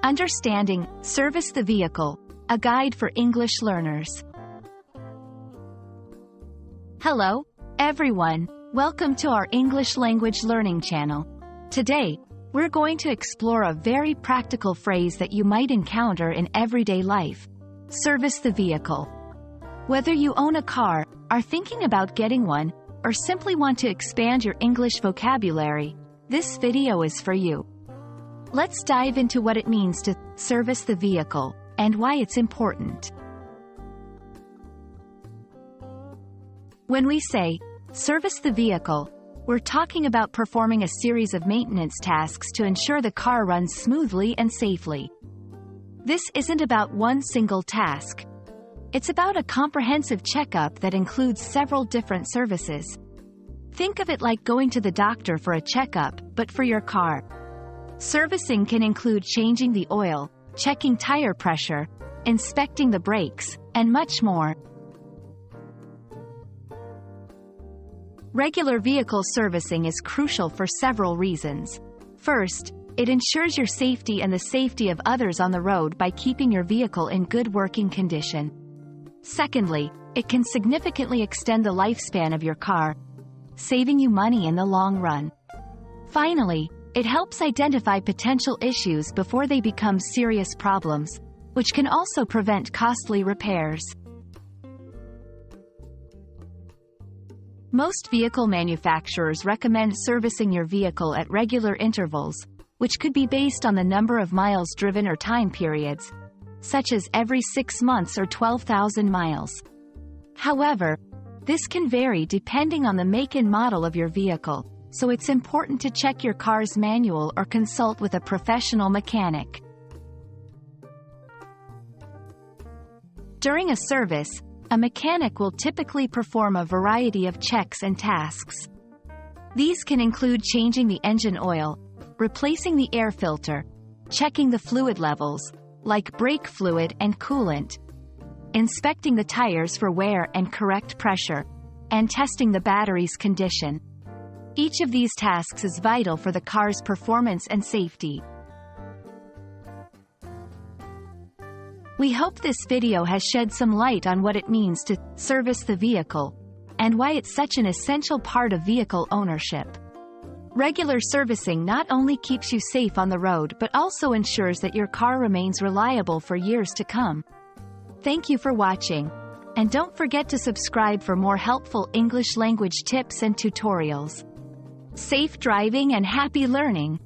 Understanding Service the Vehicle, a guide for English learners. Hello, everyone. Welcome to our English language learning channel. Today, we're going to explore a very practical phrase that you might encounter in everyday life. Service the vehicle. Whether you own a car, are thinking about getting one, or simply want to expand your English vocabulary, this video is for you. Let's dive into what it means to service the vehicle, and why it's important. When we say, service the vehicle, we're talking about performing a series of maintenance tasks to ensure the car runs smoothly and safely. This isn't about one single task. It's about a comprehensive checkup that includes several different services. Think of it like going to the doctor for a checkup, but for your car. Servicing can include changing the oil, checking tire pressure, inspecting the brakes, and much more. Regular vehicle servicing is crucial for several reasons. First, it ensures your safety and the safety of others on the road by keeping your vehicle in good working condition. Secondly, it can significantly extend the lifespan of your car, saving you money in the long run. Finally, it helps identify potential issues before they become serious problems, which can also prevent costly repairs. Most vehicle manufacturers recommend servicing your vehicle at regular intervals, which could be based on the number of miles driven or time periods, such as every 6 months or 12,000 miles. However, this can vary depending on the make and model of your vehicle, so it's important to check your car's manual or consult with a professional mechanic. During a service, a mechanic will typically perform a variety of checks and tasks. These can include changing the engine oil, replacing the air filter, checking the fluid levels, like brake fluid and coolant, inspecting the tires for wear and correct pressure, and testing the battery's condition. Each of these tasks is vital for the car's performance and safety. We hope this video has shed some light on what it means to service the vehicle, and why it's such an essential part of vehicle ownership. Regular servicing not only keeps you safe on the road but also ensures that your car remains reliable for years to come. Thank you for watching, and don't forget to subscribe for more helpful English language tips and tutorials. Safe driving and happy learning!